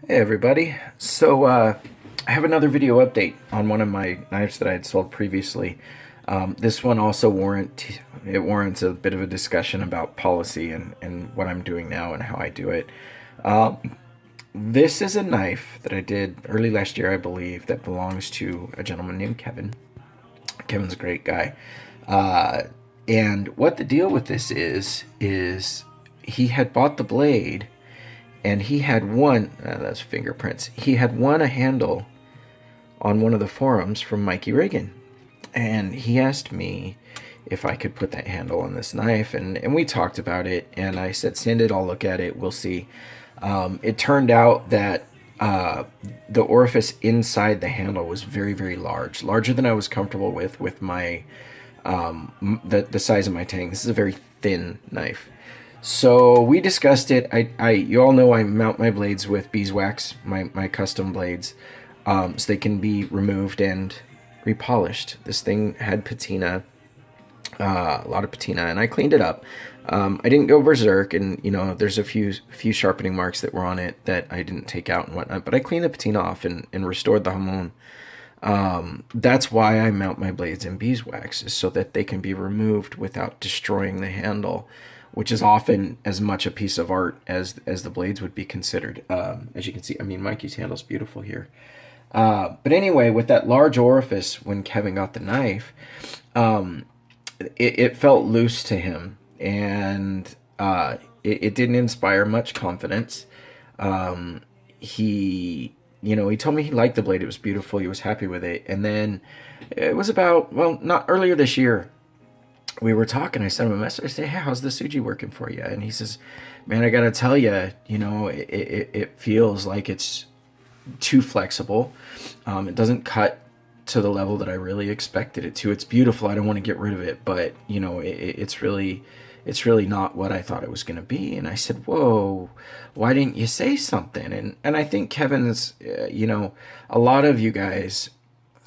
Hey everybody. I have another video update on one of my knives that I had sold previously. This one also warrants a bit of a discussion about policy and what I'm doing now and how I do it. This is a knife that I did early last year, I believe, that belongs to a gentleman named Kevin. Kevin's a great guy. And what the deal with this is he had bought the blade and he had won, that's fingerprints, he had won a handle on one of the forums from Mikey Reagan. And he asked me if I could put that handle on this knife, and we talked about it, and I said, send it, I'll look at it, we'll see. It turned out that the orifice inside the handle was very, very large, larger than I was comfortable with my, the size of my tang. This is a very thin knife. So we discussed it. You all know I mount my blades with beeswax, my custom blades, so they can be removed and repolished. This thing had patina, a lot of patina, and I cleaned it up. I didn't go berserk, and there's a few sharpening marks that were on it that I didn't take out and whatnot, but I cleaned the patina off and restored the hamon. That's why I mount my blades in beeswax, is so that they can be removed without destroying the handle, which is often as much a piece of art as the blades would be considered. As you can see, I mean, Mikey's handle's beautiful here. But anyway, with that large orifice, when Kevin got the knife, it felt loose to him, and it didn't inspire much confidence. He told me he liked the blade. It was beautiful. He was happy with it. And then it was about, well, not earlier this year, we were talking. I sent him a message. I said, hey, how's the Suji working for you? And he says, man, I got to tell you, it feels like it's too flexible. It doesn't cut to the level that I really expected it to. It's beautiful. I don't want to get rid of it, but it's really not what I thought it was going to be. And I said, whoa, why didn't you say something? And I think Kevin's, a lot of you guys,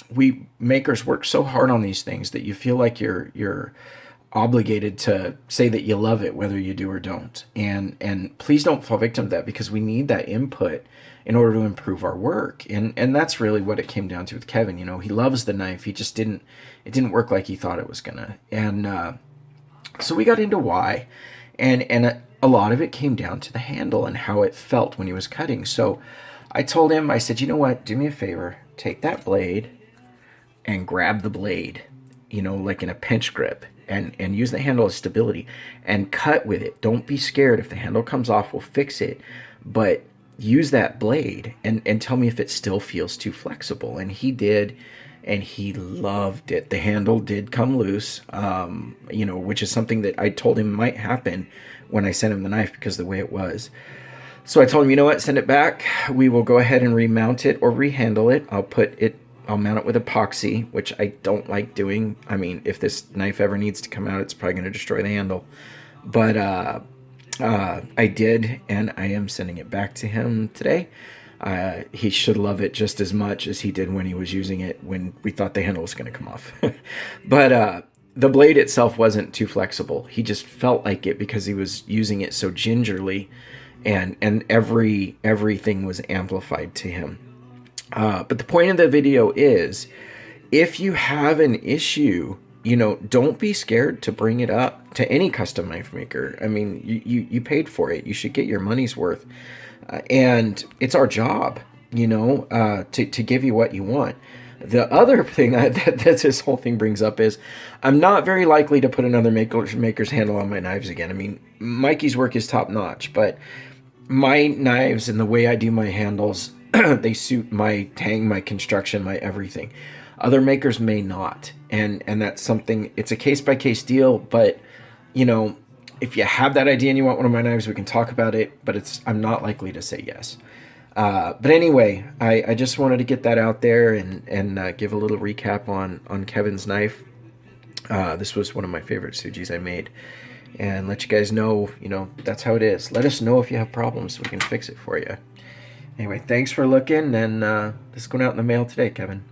we makers work so hard on these things that you feel like you're obligated to say that you love it, whether you do or don't. And please don't fall victim to that, because we need that input in order to improve our work. And that's really what it came down to with Kevin. He loves the knife. It didn't work like he thought it was gonna. And so we got into why, and a lot of it came down to the handle and how it felt when he was cutting. So I told him, I said, you know what, do me a favor, take that blade and grab the blade, like in a pinch grip, and use the handle as stability and cut with it. Don't be scared. If the handle comes off, we'll fix it, but use that blade and tell me if it still feels too flexible. And he did, and he loved it. The handle did come loose, which is something that I told him might happen when I sent him the knife, because of the way it was. So I told him, you know what, send it back. We will go ahead and remount it or rehandle it. I'll mount it with epoxy, which I don't like doing. I mean, if this knife ever needs to come out, it's probably going to destroy the handle. But I did, and I am sending it back to him today. He should love it just as much as he did when he was using it, when we thought the handle was going to come off. But the blade itself wasn't too flexible. He just felt like it because he was using it so gingerly, and everything was amplified to him. But the point of the video is, if you have an issue, don't be scared to bring it up to any custom knife maker. I mean, you paid for it. You should get your money's worth. And it's our job, to give you what you want. The other thing that this whole thing brings up is, I'm not very likely to put another maker's handle on my knives again. I mean, Mikey's work is top notch, but my knives and the way I do my handles, they suit my tang, my construction, my everything. Other makers may not, and that's something. It's a case-by-case deal, but if you have that idea and you want one of my knives, we can talk about it, but I'm not likely to say yes. But anyway, I just wanted to get that out there and give a little recap on Kevin's knife. This was one of my favorite Sujis I made, and let you guys know, that's how it is. Let us know if you have problems so we can fix it for you. Anyway, thanks for looking, and this is going out in the mail today, Kevin.